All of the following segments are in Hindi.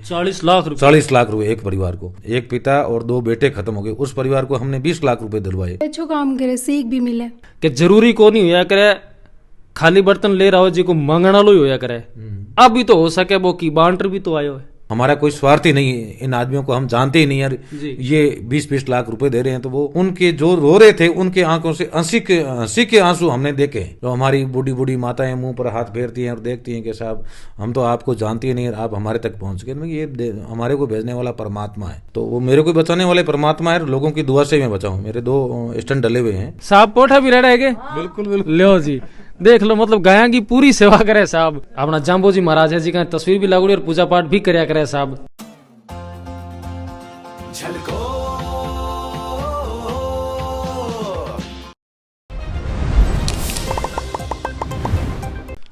40 लाख रुपए? 40 लाख रुपए एक परिवार को। एक पिता और 2 बेटे खत्म हो गए, उस परिवार को हमने 20 लाख रुपए दिलवाए। अच्छो काम करे, सीख भी मिले कि जरूरी को नहीं होया करे खाली बर्तन ले रहा हो जी को मांगना लो ही होया करे। अब भी तो हो सके वो की बांटर भी तो आयो है। हमारा कोई स्वार्थ ही नहीं है, इन आदमियों को हम जानते ही नहीं यार। जी। ये 20-20 लाख रुपए दे रहे हैं तो वो उनके जो रो रहे थे उनके आंखों से हंसी के आंसू हमने देखे। जो हमारी बूढ़ी बूढ़ी माताएं मुंह पर हाथ फेरती हैं और देखती हैं कि साहब हम तो आपको जानती ही नहीं, आप हमारे तक पहुंच गए। ये हमारे को भेजने वाला परमात्मा है, तो वो मेरे को बचाने वाले परमात्मा है। लोगों की दुआ से मैं बचाऊं। मेरे 2 स्टंट डले हुए हैं। साहब पोठा भी रह गए? बिल्कुल बिल्कुल। लो जी देख लो, मतलब गाया की पूरी सेवा करे साहब। अपना जाम्बो जी महाराज है जी का तस्वीर भी लागू और पूजा पाठ भी करया करे साहब।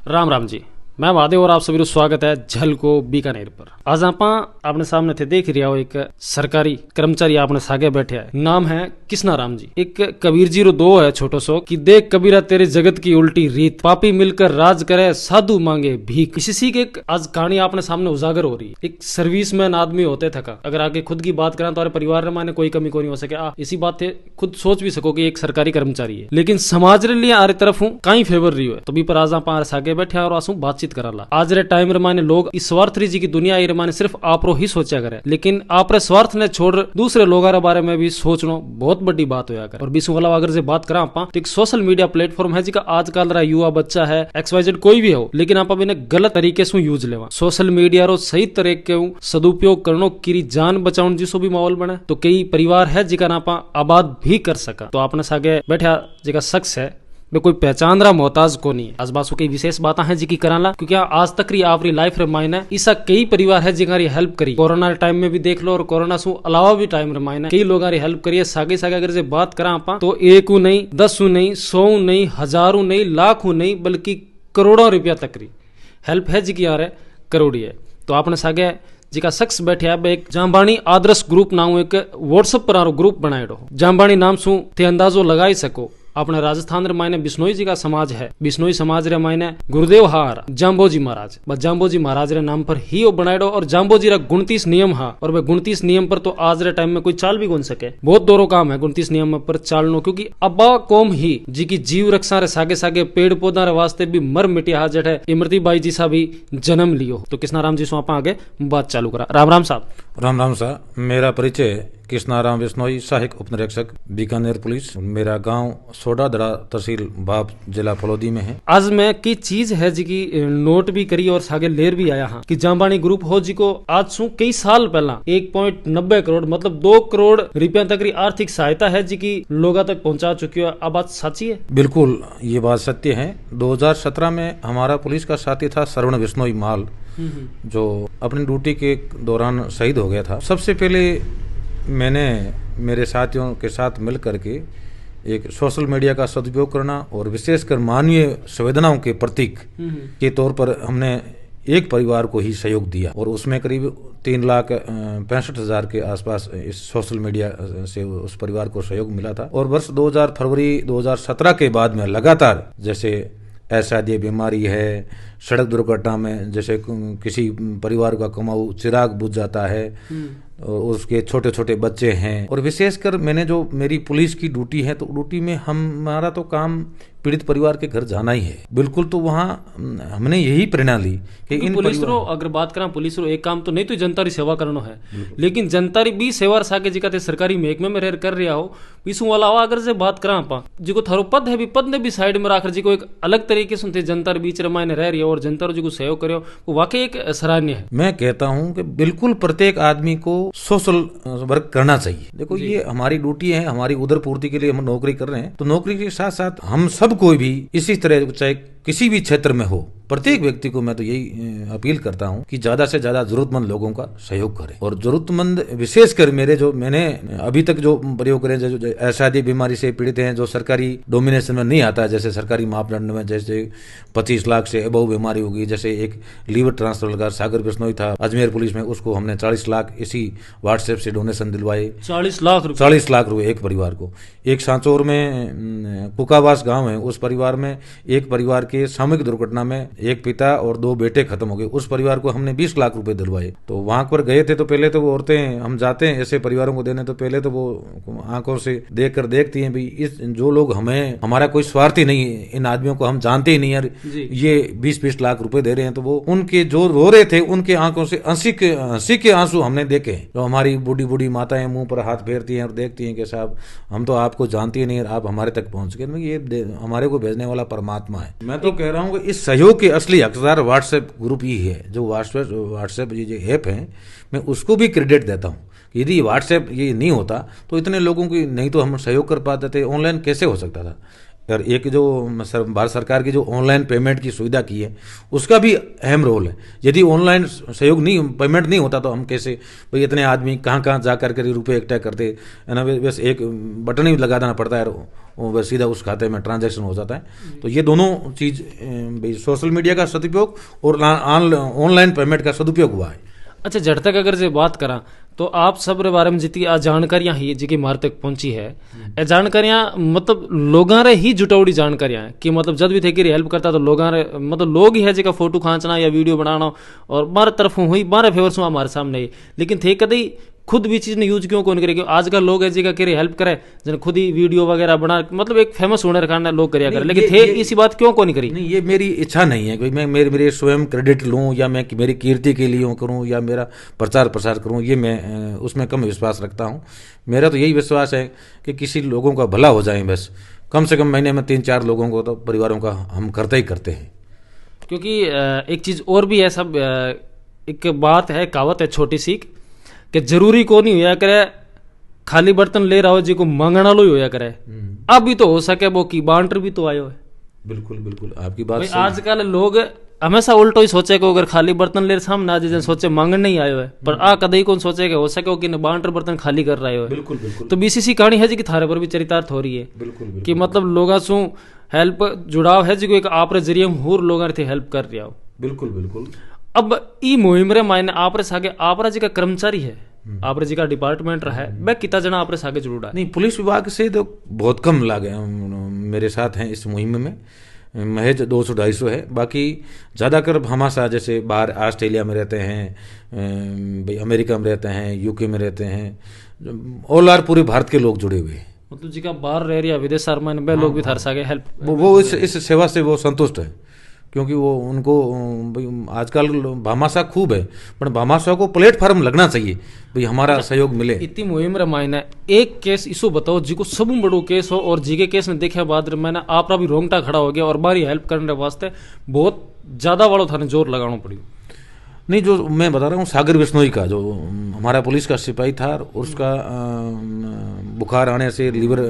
राम राम जी, मैं महादेव और आप सभी को स्वागत है झलको बीकानेर पर। आज आप अपने सामने थे देख रहा हो एक सरकारी कर्मचारी आपने सागे बैठे है, नाम है कृष्णा राम जी। एक कबीर जी रो 2 है छोटो सो कि देख कबीरा तेरे जगत की उल्टी रीत, पापी मिलकर राज करे साधु मांगे भीख। इसी की एक आज कहानी आपने सामने उजागर हो रही है। एक सर्विसमैन आदमी होते थका, अगर आगे खुद की बात करें तो परिवार में कोई कमी को नहीं हो सके। इसी बात थे खुद सोच भी सको कि एक सरकारी कर्मचारी है, लेकिन समाज रे लिए आरे तरफ हूँ कहीं फेवर रही है। तो भी पर आज आप सागे बैठे और आसू बातचीत कराला। आज रे टाइम रे माने लोग इस स्वार्थ जी की दुनिया आई रे माने सिर्फ आपरो ही सोचा करे, लेकिन आप रे स्वार्थ ने छोड़ दूसरे लोगों के बारे में भी सोचना बहुत बड़ी बात होया करे। और बीसों वाला अगर से बात करा आप तो एक सोशल मीडिया प्लेटफॉर्म है जिका आजकल रा युवा बच्चा है XYZ कोई भी हो, लेकिन आप इन्हें गलत तरीके से यूज लेवा। सोशल मीडिया रो सही तरीके सदुपयोग करनो की जान बचाउन जिसो भी माहौल बने तो कई परिवार है जिका आप आबाद भी कर सका। तो आपने सागे बैठा जिका शख्स है वे कोई पहचान रहा मोहताज को नहीं है। आज बासु की विशेष बात है जी की कराला, क्योंकि आज तक री आपरी लाइफ रे मायने ऐसा कई परिवार है जिनकी हेल्प करी। कोरोना टाइम में भी देख लो और कोरोना से अलावा भी टाइम रे मायने कई लोगों की हेल्प करी है। सागे सागे अगर से बात करा आप तो 1 नहीं 10 नहीं 100 नहीं 1000 नहीं लाखों नहीं बल्कि करोड़ों रुपया तक री हेल्प है जी की यार करोड़ी है। तो आपने सागे जी का शख्स बैठे है एक जाम्बानी आदर्श ग्रुप नाम एक व्हाट्सएप पर ग्रुप बनाए जाम्बानी नाम सु ते अंदाजो लगाई सको। अपने राजस्थान रे मायने बिश्नोई जी का समाज है, बिश्नोई समाज रे मायने गुरुदेव हार जाम्बो जी महाराज, बस जाम्बो जी महाराज रे नाम पर ही वो बनाएडो। और जाम्बो जी रा 29 नियम हा, और वे 29 नियम पर तो आज रे टाइम में कोई चाल भी कौन सके। बहुत दोरो काम है 29 नियम पर चालनो, क्योंकि अब्बा कौम ही जी की जीव रक्षा रे सागे सागे पेड़ पौधा रे वास्ते भी मर मिटिया हा जट है इमरती बाई जी सा भी जन्म लियो। तो कृष्णा राम जी सो आप आगे बात चालू करा। राम राम साहब। राम राम साहब। मेरा परिचय कृष्णा राम बिश्नोई, सहायक उपनिरीक्षक बीकानेर पुलिस। मेरा गांव सोडादड़ा तहसील भाप जिला फलोदी में है। आज मैं की चीज है जी की नोट भी करी और सागे लेर भी आया हाँ कि जाम्बानी ग्रुप हो जी को आज सु कई साल पहला 1.90 करोड़ मतलब 2 करोड़ रुपया तक की आर्थिक सहायता है जी की लोगों तक पहुंचा चुकी है। अब बात सच्ची है? बिल्कुल ये बात सत्य है। 2017 में हमारा पुलिस का साथी था श्रवण बिश्नोई माल, जो अपनी ड्यूटी के दौरान शहीद हो गया था। सबसे पहले मैंने मेरे साथियों के साथ मिल करके एक सोशल मीडिया का सदुपयोग करना और विशेषकर मानवीय संवेदनाओं के प्रतीक के तौर पर हमने एक परिवार को ही सहयोग दिया, और उसमें करीब 3,65,000 के आसपास इस सोशल मीडिया से उस परिवार को सहयोग मिला था। और वर्ष फरवरी 2017 के बाद में लगातार जैसे असाध्य बीमारी है, सड़क दुर्घटना में जैसे किसी परिवार का कमाऊ चिराग बुझ जाता है, और उसके छोटे छोटे बच्चे हैं, और विशेषकर मैंने जो मेरी पुलिस की ड्यूटी है तो ड्यूटी में हमारा तो काम पीड़ित परिवार के घर जाना ही है। बिल्कुल, तो वहाँ हमने यही प्रेरणा ली कि इन पुलिस रो अगर बात करा पुलिस रो एक काम तो नहीं तो जनता री सेवा करनो है, लेकिन जनता री भी सेवा साके जी का सरकारी महकमे में रह कर रहा हो पीछू वाला अगर से बात करा आप जी को थारो पद है भी पद ने भी साइड में रखकर जी को एक अलग तरीके से जनता बीच रे मायने रह रही है और जनता जी को सहयोग करे वो वाकई एक सराहनीय है। मैं कहता हूँ कि बिल्कुल प्रत्येक आदमी को सोशल वर्क करना चाहिए। देखो ये हमारी ड्यूटी है, हमारी उधर पूर्ति के लिए हम नौकरी कर रहे हैं, तो नौकरी के साथ साथ हम सब कोई भी इसी तरह चाहे किसी भी क्षेत्र में हो, प्रत्येक व्यक्ति को मैं तो यही अपील करता हूं कि ज्यादा से ज्यादा जरूरतमंद लोगों का सहयोग करें। और जरूरतमंद विशेषकर मैंने अभी तक जो प्रयोग करे जो असाध्य बीमारी से पीड़ित हैं, जो सरकारी डोमिनेशन में नहीं आता, जैसे सरकारी मापदंड में जैसे 25 लाख से अबव बीमारी होगी, जैसे एक लीवर ट्रांसप्लांट का सागर बिश्नोई था अजमेर पुलिस में, उसको हमने 40 लाख इसी व्हाट्सएप से डोनेशन दिलवाए। 40 लाख रुपए एक परिवार को। एक सांचौर में कुकावास गांव है, उस परिवार में एक परिवार के के सामूहिक दुर्घटना में एक पिता और 2 बेटे खत्म हो गए। उस परिवार को हमने 20 लाख रुपए दिलवाए। तो वहां पर गए थे तो पहले तो वो औरतें, हम जाते हैं ऐसे परिवारों को देने, तो पहले तो वो आंखों से देखकर देखती हैं भाई इस जो लोग हमें, हमारा कोई स्वार्थ ही नहीं है, इन आदमियों को हम जानते ही नहीं यार, ये 20-20 लाख रुपए दे रहे हैं। तो वो उनके जो रो रहे थे उनके आंखों से हंसी के आंसू हमने देखे। जो हमारी बूढ़ी बूढ़ी माताएं मुंह पर हाथ फेरती हैं और देखती हैं कि साहब हम तो आपको जानती ही नहीं, आप हमारे तक पहुंच गए। ये हमारे को भेजने वाला परमात्मा है। मैं तो कह रहा हूँ कि इस सहयोग के असली हकदार व्हाट्सएप ग्रुप ही है। जो व्हाट्सएप ये ऐप है, मैं उसको भी क्रेडिट देता हूँ। यदि व्हाट्सएप ये नहीं होता तो इतने लोगों की नहीं तो हम सहयोग कर पाते थे। ऑनलाइन कैसे हो सकता था? और एक जो भारत सरकार की जो ऑनलाइन पेमेंट की सुविधा की है उसका भी अहम रोल है। यदि ऑनलाइन सहयोग नहीं, पेमेंट नहीं होता तो हम कैसे भाई इतने आदमी कहाँ कहाँ जा करके रुपये इकट्ठा करते है ना। बस एक बटन ही लगा देना पड़ता है, वो सीधा उस खाते में ट्रांजैक्शन हो जाता है। तो ये दोनों चीज़ भाई सोशल मीडिया का सदुपयोग और ऑनलाइन पेमेंट का सदुपयोग हुआ है। अच्छा, जड़ तक अगर जे बात करा तो आप सब रे बारे में जितनी आ जानकारियां ही जी मार तक पहुंची है, ए जानकारियां मतलब लोगां रे ही जुटाउड़ी जानकारियां है कि मतलब जब भी थे कि हेल्प करता तो लोगां रे मतलब लोग ही है जी फोटो खींचना या वीडियो बनाना और मारे तरफ हुई मारे फेवर से हमारे सामने ही, लेकिन थे कभी खुद भी चीज ने यूज क्यों कौन करे? क्यों आजकल लोग है जी का करे हेल्प करे जन खुद ही वीडियो वगैरह बना मतलब एक फेमस होने रखा लोग करिया करे, लेकिन थे इसी बात क्यों कौन करी? नहीं, ये मेरी इच्छा नहीं है कि मैं मेरे स्वयं क्रेडिट लूं या मैं मेरी कीर्ति के लिए करूं या मेरा प्रचार प्रसार करूं, ये मैं उसमें कम विश्वास रखता हूं। मेरा तो यही विश्वास है कि किसी लोगों का भला हो जाए, बस कम से कम महीने में 3-4 लोगों को तो परिवारों का हम करते ही करते हैं। क्योंकि एक चीज और भी है सब, एक बात है, कहावत है छोटी सी कि जरूरी को नहीं होया करे खाली बर्तन ले रहा हो जी को मांगना लो ही होया करे। अब भी तो हो सके वो की बांटर भी तो आयो है। बिल्कुल बिल्कुल आपकी बात सही। आजकल लोग हमेशा उल्टो ही सोचे को अगर खाली बर्तन ले सामने आ जाए सोचे मांगन नहीं आयो है, पर आ कदई कौन सोचे हो सके कि बांटर बर्तन खाली कर रहा है। बिल्कुल बिल्कुल। तो बीसीसी कहानी है जी कि थारे पर भी चरितार्थ हो रही है। बिल्कुल कि मतलब लोगों से हेल्प जुड़ाव है जी को एक आप जरिए होर लोगों थे हेल्प कर रहा हो। बिल्कुल बिल्कुल। अब ई मुहिम रे मायने आप सागे आप जी का कर्मचारी है, आप जी का डिपार्टमेंट रहा है, मैं कितना जना आप सागे जुड़ा? नहीं, पुलिस विभाग से तो बहुत कम लागे मेरे साथ हैं इस मुहिम में, महज 200-250 है। बाकी ज़्यादातर हमारा जैसे बाहर ऑस्ट्रेलिया में रहते हैं, भाई अमेरिका में रहते हैं, यूके में रहते हैं, ऑल आर पूरे भारत के लोग जुड़े हुए हैं। मतलब जी का बाहर रह रहा विदेश में लोग भी थार सागे हेल्प वो इस सेवा से वो संतुष्ट है, क्योंकि वो उनको आजकल भामाशाह खूब है, पर भामाशाह को प्लेटफॉर्म लगना चाहिए भाई हमारा सहयोग मिले। इतनी मुहिम रमायना एक केस इसो बताओ जी को सब बड़ो केस हो और जी के केस में देखे बाद मैंने आप भी रोंगटा खड़ा हो गया और बारी हेल्प करने वास्ते बहुत ज्यादा वालों थाने जोर लगाना पड़ी। नहीं, जो मैं बता रहा हूँ सागर बिश्नोई का जो हमारा पुलिस का सिपाही था और उसका बुखार आने से लीवर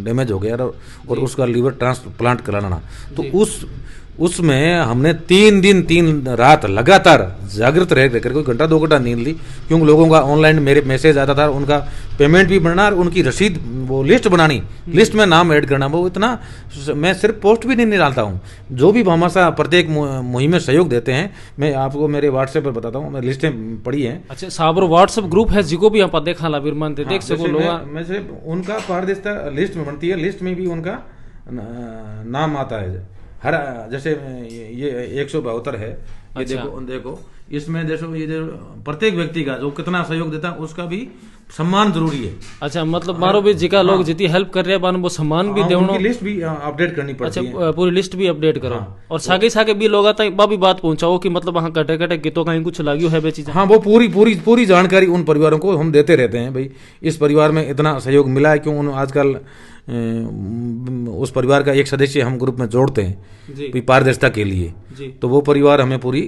डैमेज हो गया और उसका लीवर ट्रांसप्लांट कराना, तो उसमें हमने 3 दिन 3 रात लगातार जागृत रह कर कोई घंटा 2 घंटा नींद ली, क्योंकि लोगों का ऑनलाइन मेरे मैसेज आता था, उनका पेमेंट भी बनना और उनकी रसीद वो लिस्ट बनानी, लिस्ट में नाम ऐड करना। वो इतना मैं सिर्फ पोस्ट भी नहीं डालता हूँ, जो भी भामाशाह प्रत्येक मुहिम में सहयोग देते हैं मैं आपको मेरे व्हाट्सएप पर बताता हूँ, मैं लिस्टें पढ़ी हैं। अच्छा, साबर व्हाट्सएप ग्रुप है जिको भी आप देखा ला बिरमन देख सको लोग, मैं सिर्फ उनका पारदर्शिता लिस्ट में बनती है, लिस्ट में भी उनका नाम आता है। हर जैसे ये 172 है, ये अच्छा। देखो इसमें देखो ये जो प्रत्येक व्यक्ति का जो कितना सहयोग देता है उसका भी सम्मान जरूरी है। अच्छा, मतलब मारो भी जिका लोग जितनी हेल्प कर रहे हैं वो सम्मान भी देवनो, उनकी लिस्ट भी अपडेट करनी पड़ती है। अच्छा, पूरी लिस्ट भी अपडेट करो। और सागे सागे भी लोग आता है भी बात पहुंचाओ कि मतलब वहाँ कटे कटे गीतों कहीं कुछ लागियो है चीजें। हाँ, वो पूरी जानकारी उन परिवारों को हम देते रहते हैं, भाई इस परिवार में इतना सहयोग मिला है, क्यों आजकल उस परिवार का एक सदस्य हम ग्रुप में जोड़ते हैं पारदर्शिता के लिए, तो वो परिवार हमें पूरी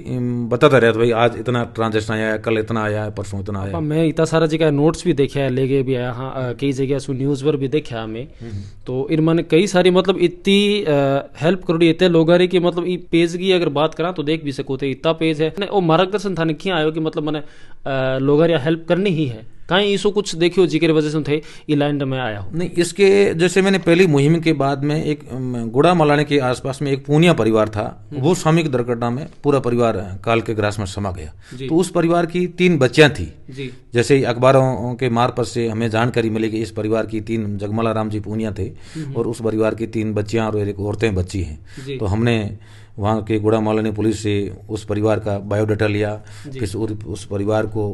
बताता रहता है भाई आज इतना ट्रांजेक्शन आया है, कल इतना आया है, परसों इतना आया है। मैं इतना सारा जगह नोट्स भी देखा है, लेके भी आया, हाँ कई जगह सु न्यूज़ पर भी देखा हमें, तो इन मैंने कई सारी मतलब इतनी हेल्प करोड़ी इतने लोग की मतलब ई पेज की अगर बात करा तो देख भी सको थे इतना पेज है। वो मार्गदर्शन था क्या आयो कि मतलब मैंने लोग हेल्प करनी ही है, कहीं इसो कुछ देखियो जी के वजह से थे ये लाइन में आया हो? नहीं, इसके जैसे मैंने पहली मुहिम के बाद में एक गुड़ा मलाने के आसपास में एक पूनिया परिवार था, वो सामूहिक दुर्घटना में पूरा परिवार काल के ग्रास में समा गया। तो उस परिवार की 3 बच्चियां थी जी। जैसे ही अखबारों के मार्फत से हमें जानकारी मिली कि इस परिवार की 3 जगमाला राम जी पूनिया थे और उस परिवार की 3 बच्चियां और एक औरतें बच्ची हैं। तो हमने वहाँ के गुड़ा मलानी पुलिस से उस परिवार का बायोडाटा लिया, फिर उस परिवार को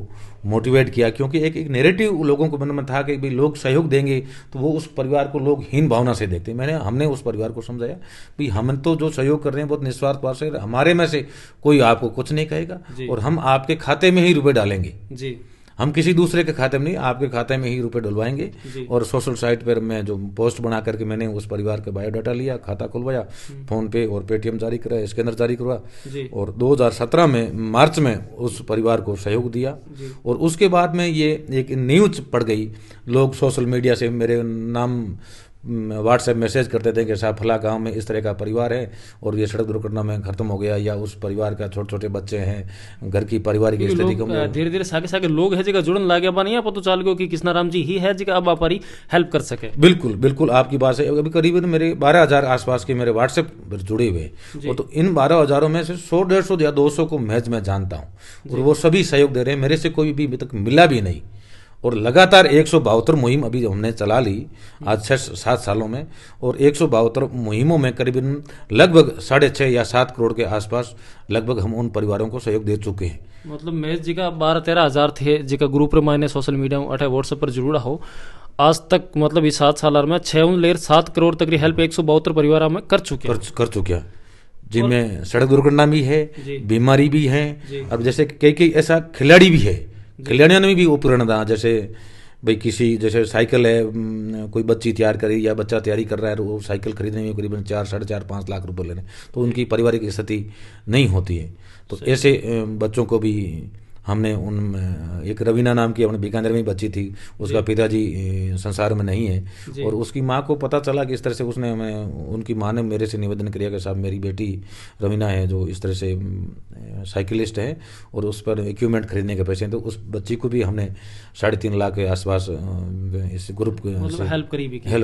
मोटिवेट किया, क्योंकि एक नेरेटिव लोगों को मन में था कि भाई लोग सहयोग देंगे तो वो उस परिवार को लोग हीन भावना से देखते। हमने उस परिवार को समझाया भाई हम तो जो सहयोग कर रहे हैं बहुत निस्वार्थ भाव से, हमारे में से कोई आपको कुछ नहीं कहेगा और हम आपके खाते में ही रुपए डालेंगे जी। हम किसी दूसरे के खाते में नहीं, आपके खाते में ही रुपए डलवाएंगे। और सोशल साइट पर मैं जो पोस्ट बना करके मैंने उस परिवार का बायोडाटा लिया, खाता खुलवाया, फोन पे और पेटीएम जारी कराया, स्कैनर जारी करवा और 2017 में मार्च में उस परिवार को सहयोग दिया। और उसके बाद में ये एक न्यूज पड़ गई, लोग सोशल मीडिया से मेरे नाम व्हाट्सएप मैसेज करते थे कि साहब फला गांव में इस तरह का परिवार है और ये सड़क दुर्घटना में खत्म हो गया, या उस परिवार का छोटे छोटे बच्चे हैं, घर की पारिवारिक स्थिति कम। धीरे धीरे सागे सागे लोग है जगह जुड़न लागे बा नहीं पता चल गयो कि कृष्णा राम जी ही है जगह अब आप हेल्प कर सके। बिल्कुल बिल्कुल आपकी बात है। अभी करीबन मेरे 12,000 आसपास के मेरे व्हाट्सएप पर जुड़े हुए, तो इन 12,000 में से 100-150 या 200 को महज मैं जानता हूँ और वो सभी सहयोग दे रहे हैं। मेरे से कोई भी अभी तक मिला भी नहीं और लगातार 172 मुहिम अभी हमने चला ली आज 6-7 सालों में, और 172 मुहिमों में करीबन लगभग 6.5 या 7 करोड़ के आसपास लगभग हम उन परिवारों को सहयोग दे चुके हैं। मतलब महेश जी का 12-13 हज़ार थे जिका ग्रुप रे मायने सोशल मीडिया में व्हाट्सएप पर जुड़ा हो आज तक, मतलब इस 7 साल में 7 करोड़ तक की हेल्प 172 परिवार में कर चुके जिनमें सड़क दुर्घटना भी है, बीमारी भी है। अब जैसे कई ऐसा खिलाड़ी भी है, खिलाड़ियों ने भी वो प्रेरणा, जैसे भाई किसी जैसे साइकिल है, कोई बच्ची तैयार करी या बच्चा तैयारी कर रहा है, वो साइकिल खरीदने में करीबन 4-4.5 लाख रुपए लेने, तो उनकी पारिवारिक स्थिति नहीं होती है। तो ऐसे बच्चों को भी हमने एक रवीना नाम की अपने बीकानेर में बच्ची थी, उसका पिताजी संसार में नहीं है और उसकी माँ को पता चला कि इस तरह से उसने उनकी माँ ने मेरे से निवेदन किया कि साहब मेरी बेटी रवीना है जो इस तरह से साइकिलिस्ट है और उस पर इक्विपमेंट खरीदने के पैसे हैं, तो उस बच्ची को भी हमने 3.5 लाख के आसपास इस ग्रुप से हेल्प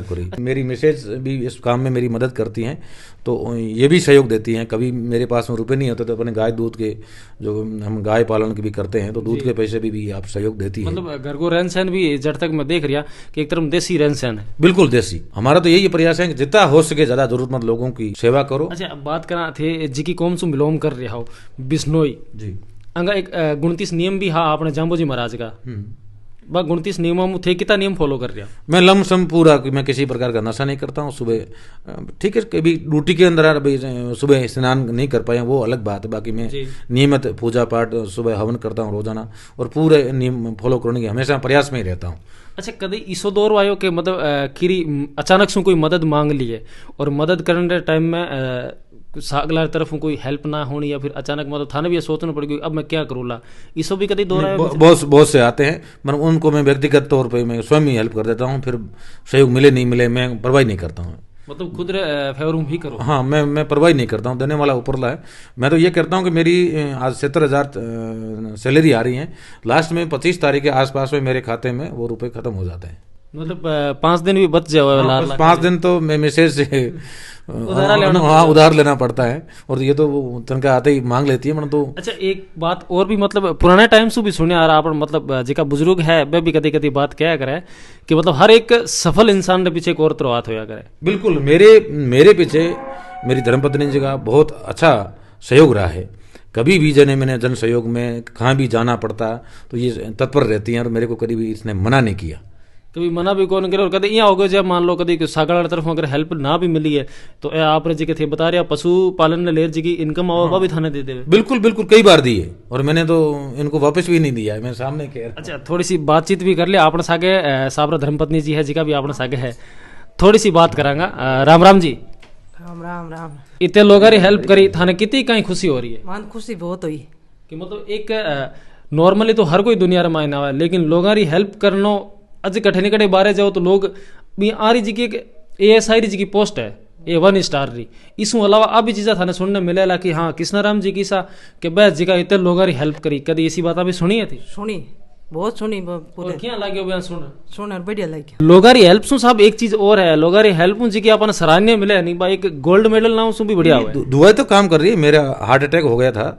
करी। मेरी मिसेज भी इस काम में मेरी मदद करती हैं, तो ये भी सहयोग देती हैं। कभी मेरे पास में रुपए नहीं होते तो अपने गाय दूध के, जो हम गाय पालन की भी करते हैं, तो दूध के पैसे भी आप सहयोग देती है। मतलब घर को रहन सहन भी जब तक मैं देख रहा कि एक तरफ देसी रहन सहन है। बिल्कुल देसी। हमारा तो यही प्रयास है कि जितना हो सके ज्यादा जरूरतमंद लोगों की सेवा करो। अच्छा, अब बात करना थे जी की कौम से बिलोंग कर रहा हो बिश्नोई जी, अंगा एक 29 नियम भी हाँ आपने जाम्बो जी महाराज का 29 नियमों में थे, कितना नियम फॉलो कर रहा? मैं लमसम पूरा, मैं किसी प्रकार का नशा नहीं करता हूँ। सुबह ठीक है, कभी ड्यूटी के अंदर सुबह स्नान नहीं कर पाया वो अलग बात है, बाकी मैं नियमित पूजा पाठ सुबह हवन करता हूँ रोजाना और पूरे नियम फॉलो करने के हमेशा प्रयास में ही रहता हूँ। अच्छा, कभी इसो दौर आयो कि मतलब किरी अचानक से कोई मदद मांग ली है और मदद करने टाइम में अगला तरफ कोई हेल्प ना होनी या फिर अचानक मतलब थाने भी सोचना पड़ गई अब मैं क्या करूँला, इसो भी कभी दौर आयो? बहुत से आते हैं, मतलब उनको मैं व्यक्तिगत तौर पे मैं स्वयं ही हेल्प कर देता हूँ, फिर सहयोग मिले नहीं मिले मैं परवाह नहीं करता हूँ। मतलब खुद फेवर ही करो? हाँ, मैं परवाह नहीं करता हूँ, देने वाला ऊपरला है। मैं तो ये करता हूँ कि मेरी आज 70,000 सैलरी आ रही है, लास्ट में 25 तारीख के आसपास में मेरे खाते में वो रुपए खत्म हो जाते हैं। मतलब 5 दिन भी बच जाए? 5 दिन तो मैं मैसेज से उधार लेना पड़ता है और ये तो तनख्वाह आते ही मांग लेती है। तो अच्छा, एक बात और भी, मतलब पुराने टाइम से भी सुने आ रहा आप, मतलब जिका बुजुर्ग है वह भी कभी कभी बात क्या करे कि मतलब हर एक सफल इंसान के पीछे एक और तरह होया करे। बिल्कुल, मेरे पीछे मेरी धर्मपत्नी जी का बहुत अच्छा सहयोग रहा है। कभी भी मैंने जन सहयोग में कहाँ भी जाना पड़ता तो ये तत्पर रहती हैं और मेरे को कभी भी इसने मना नहीं किया, कभी मना भी कौन करे। और कभी यहाँ हो गया जब मान लो कभी सागर तरफ अगर हेल्प ना भी मिली है तो आप जी के थे बता रहे पशु पालन ने लेर जी की इनकम आवा भी थाने दे दे? बिल्कुल बिल्कुल, कई बार दी है और मैंने तो इनको वापस भी नहीं दिया है, मैं सामने कह रहा। अच्छा, थोड़ी सी बातचीत भी कर ले आपने सागे, साबरा धर्मपत्नी जी है जी का भी आपने सागे है, थोड़ी सी बात करांगा। राम राम जी। राम राम राम। इतने लोगों ने हेल्प करी थाने कितनी कहीं खुशी हो रही है? मान खुशी बहुत हुई कि मतलब एक नॉर्मली तो हर कोई दुनिया में मायना है, लेकिन लोगों की हेल्प करना अज कठिन कटे बारे जाओ तो लोग भी आ रही जी की ASI जी की पोस्ट है A1 स्टार रही, इसू अलावा अब भी चीज़ा थाने सुनने मिलेला कि हाँ कृष्णा राम जी की सा कि बस जी का इतने लोगों की हेल्प करी, कभी ऐसी बात अभी सुनी है थी? सुनी बहुत सुनी और पूरे क्या लागे हो बयान सुन सुन और बढ़िया लगी लोगारी हेल्प सु साहब एक चीज और है लोगारी हेल्प जी की अपन सराहनीय मिले नहीं भाई एक गोल्ड मेडल नाम सु भी बढ़िया हुआ है दुआ तो काम कर रही है। मेरा हार्ट अटैक हो गया था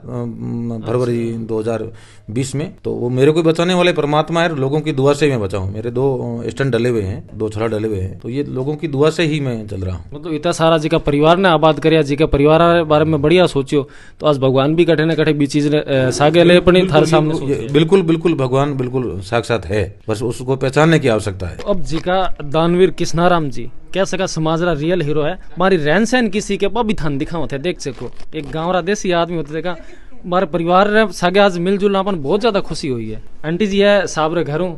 फरवरी 2020 में, तो वो मेरे को बचाने वाले परमात्मा है, लोगों की दुआ से मैं बचा हूँ। मेरे 2 स्टंट डले हुए हैं, 2 छड़ा डले हुए हैं, तो ये लोगों की दुआ से ही मैं चल रहा हूँ। मतलब इतना सारा जी का परिवार ने आबाद करिया जी का परिवार के बारे में बढ़िया सोचियो तो आज भगवान भी कठे न कठे भी चीज सागे ले अपने थारे सामने बिल्कुल बिल्कुल भगवान बिल्कुल साक्षात है, बस उसको पहचानने की आवश्यकता है। अब जी का दानवीर कृष्णाराम जी कह सका समाज रा रियल हीरो है। हमारी रहन सहन किसी के भी थान दिखा होते देख सको एक गाँव रा देसी आदमी होते देखा हमारे परिवार रे सागे आज मिलजुल अपन बहुत ज्यादा खुशी हुई है। आंटी जी है साहब रे घरों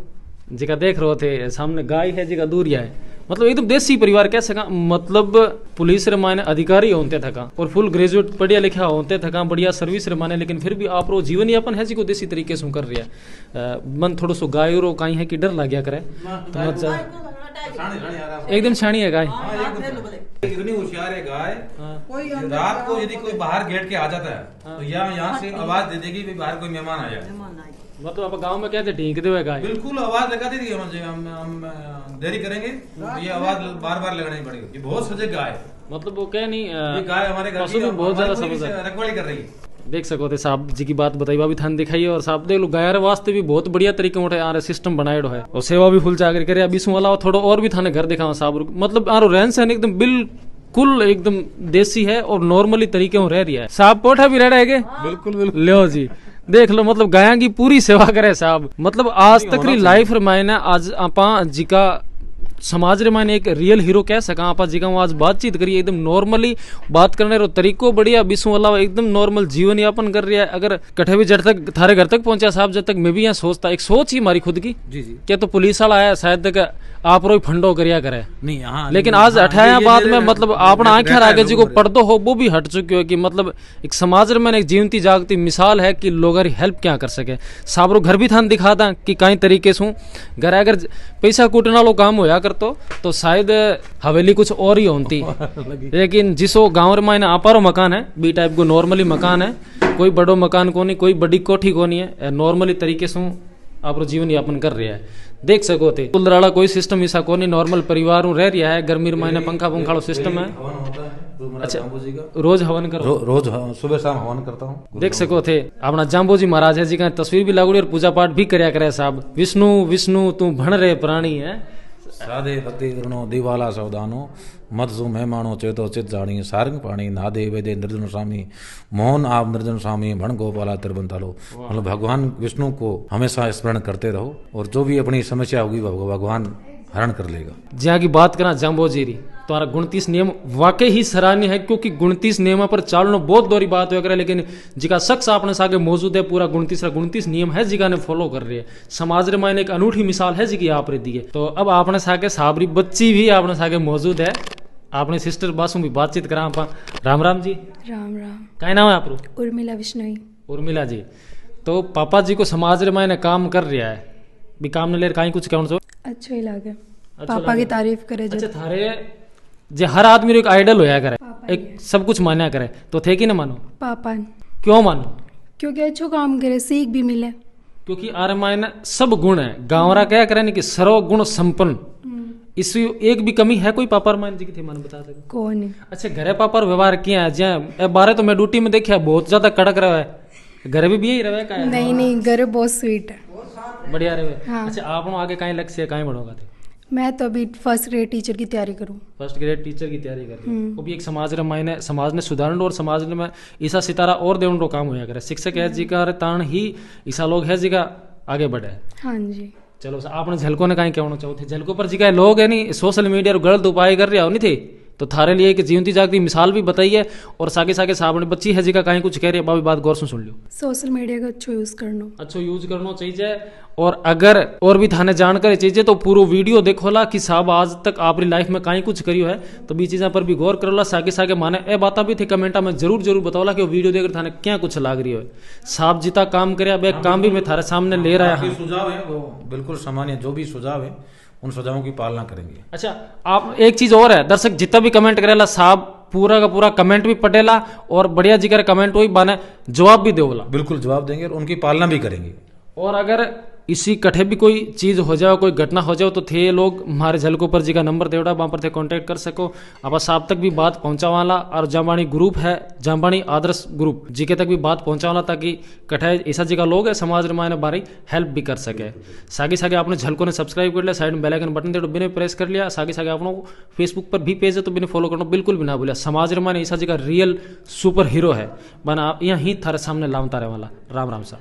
जी का देख रहे थे सामने गाय है जी का दूरिया है, मतलब एकदम देसी परिवार कह सका। मतलब पुलिस रे माने अधिकारी होते थका और फुल ग्रेजुएट पढ़िया लिखा होते थका बढ़िया सर्विस रे माने, लेकिन फिर भी आप रो जीवन यापन है जी को देसी तरीके से कर रही है। मन थोड़ा सो गाय रो कहीं है कि डर लग गया करे तो मत जा एकदम छाणी है गाय इतनी होशियार है गाय, रात को यदि कोई बाहर गेट के आ जाता है तो यहाँ से आवाज दे देगी बाहर कोई मेहमान आया। मतलब आप गांव में कहते ढींकते हुए गाय बिल्कुल आवाज लगाती थी हम देरी करेंगे तो ये आवाज बार बार लगानी पड़ेगी। ये बहुत सजग गाय है, मतलब वो क्या नहीं ये गाय हमारे घर पशु की भी बहुत ज्यादा हमारी समझ पुलिस रखवाली कर रही है। देख सको थे साहब जी की बात बताई भी थान दिखाई और साहब देख लो गायर वास्ते भी बहुत बढ़िया तरीके उठे आ रहे सिस्टम बनाएड़ो है और सेवा भी फुल चाकरी करे। अभी इसमें अलावा थोड़ा और भी थाने घर दिखाओ साहब, मतलब आरो रहन सहन एकदम बिल्कुल एकदम देसी है और नॉर्मली तरीके में रह रही है। साहब पोठा भी रह रहे है बिल्कुल बिल्कुल लो जी देख लो मतलब गाया की पूरी सेवा करे साहब। मतलब आज तक री लाइफ मायने आज आपा जी का समाज रे मायने एक रियल हीरो कह सका आपा जी का आज बातचीत करिए एकदम नॉर्मली बात करने रो तरीको बढ़िया बिसु अलावा एकदम नॉर्मल जीवन यापन कर रहा है। अगर कठे भी जब तक थारे घर तक पहुंचा साहब जब तक मैं भी यहाँ सोचता एक सोच ही हमारी खुद की जी जी क्या तो पुलिस वाला है शायद तक आप रो फंडो करिया करे नहीं यहाँ लेकिन आज हटाया बाद में मतलब अपना आंखें आगे जी को पर्दो हो वो भी हट चुकी हो कि मतलब एक समाज में एक जीवती जागती मिसाल है कि लोग हेल्प क्या कर सके। साबरो घर भी थान दिखा था कि कई तरीके से घर अगर पैसा कूटना लो काम होया करतो तो शायद हवेली कुछ और ही होती लेकिन जिसो गाँव में आपारो मकान है बी टाइप को नॉर्मली मकान है, कोई बड़ो मकान को नहीं कोई बड़ी कोठी को नहीं है, नॉर्मली तरीके से आप जीवन यापन कर रहा है। देख सको थे कुलराड़ा कोई सिस्टम ऐसा को नहीं नॉर्मल परिवार रह रहा है। गर्मी महीने पंखा पंखाड़ो सिस्टम है। अच्छा रोज हवन कर रोज सुबह शाम हवन करता हूँ। देख सको थे अपना जाम्बो जी महाराज है जी का तस्वीर भी लागू और पूजा पाठ भी करया करे साहब। विष्णु विष्णु तू भण रे प्राणी है साधे पति ऋणो दिवाला सवदानो मत सु मेहमानो चेतो चित जानी सारंग पाणी नादे वेदे निर्जन स्वामी मोहन आप निर्जन स्वामी भण गोपाला तिरबंतालो। मतलब भगवान विष्णु को हमेशा स्मरण करते रहो और जो भी अपनी समस्या होगी भगवान हरण कर लेगा। जहाँ की बात करा जाम्बो जी री तुम्हारा 29 नियम वाकई ही सराहनीय है क्योंकि 29 नियम पर चालनो बहुत दोरी बात हो करे लेकिन जिका शख्स आपने सागे मौजूद है पूरा 29 नियम है जिका ने फॉलो कर रही है। समाज रे मायने एक अनूठी मिसाल है जी की आप रे दी है। तो अब आपने सागे साबरी बच्ची भी आपने सागे मौजूद है, आपने सिस्टर बासु भी बातचीत करा आपा। राम राम जी। राम राम। क्या नाम है आप? उर्मिला विश्नोई। उर्मिला जी तो पापा जी को समाज रे मायने काम कर रहा है भी काम ने ले कहीं कुछ कहना सो अच्छा ही लागे पापा की तारीफ करे अच्छा थारे जे हर आदमी रो एक आइडल होया करे एक सब कुछ मान्या करे तो थे कि ना मानो पापा क्यों मानो? क्योंकि अच्छो काम करे सीख भी मिले क्योंकि आर मायने सब गुण है गाँवरा क्या करे नहीं कि सर्व गुण संपन्न इसमें एक भी कमी है कोई पापा मान जी की थे मन बता सके कौन है? अच्छा घरे पापा व्यवहार किया है जहाँ बारे तो मैं ड्यूटी में देखा बहुत ज्यादा कड़क रहा है घर भी यही रहे का नहीं नहीं घर बहुत स्वीट है बढ़िया रहे। हाँ। अच्छा आप आगे कहीं लक्ष्य कहीं बढ़ोगा थे? मैं तो अभी फर्स्ट ग्रेड टीचर की तैयारी करूँ। फर्स्ट ग्रेड टीचर की तैयारी कर रही है वो भी एक समाज रे मायने समाज ने सुधारण और समाज में ईसा सितारा और देवन रो काम होया करे। शिक्षक है जी का तान ही ईसा लोग है जी का आगे बढ़े। हाँ जी चलो आपने झलको ने कहीं कहना चाहो थे झलको पर जी का लोग है नहीं सोशल मीडिया रो गलत उपाय कर रहे हो नहीं थे तो थारे लिए एक जीवती जागती मिसाल भी बताई है और सागे सागे सामने बच्ची है जी का कहीं कुछ कह रही है बाबी बात गौर से सुन लियो। सोशल मीडिया का अच्छो यूज करना अच्छो यूज करना चाहिए और अगर और भी थाने जानकारी चाहिए तो पूरा वीडियो देखोला कि साहब आज तक आपकी लाइफ में कहीं कुछ करियो है तो भी चीज़ों पर भी गौर करोला सागे सागे माने ए बात भी थे कमेंटा में जरूर बताओला कि वो वीडियो देखकर थाने क्या कुछ लाग रही है। साहब जिता काम करे काम भी मैं थारे सामने ले रहा है। सुझाव है वो बिल्कुल सामान्य जो भी सुझाव है उन सुझावों की पालना करेंगे। अच्छा आप एक चीज और है दर्शक जितना भी कमेंट करेला साहब पूरा का पूरा कमेंट भी पटेला और बढ़िया जिक्र कमेंट वही बने जवाब भी देवला बिल्कुल जवाब देंगे और उनकी पालना भी करेंगे। और अगर इसी कठे भी कोई चीज हो जाओ, कोई घटना हो जाओ, तो थे ये लोग हमारे झलको पर जी का नंबर देवड़ा, वहां पर थे कांटेक्ट कर सको, अब साहब तक भी बात पहुंचा वाला। और जामबाणी ग्रुप है, जामबाणी आदर्श ग्रुप जी के तक भी बात पहुंचा वाला, ताकि कठे ऐसा जी का लोग है समाज रे मायने बारी हेल्प भी कर सके। सागे सागे आपने झलको ने सब्सक्राइब कर लिया, साइड में बेल आइकन बटन दे बिना प्रेस कर लिया। सागे सागे आपने फेसबुक पर भी पेज है तो बिना फॉलो करना बिल्कुल भी ना भूलिया। समाज रे मायने ऐसा जी का रियल सुपर हीरो है बना यहाँ ही थारे सामने लामता रहे वाला। राम राम सा।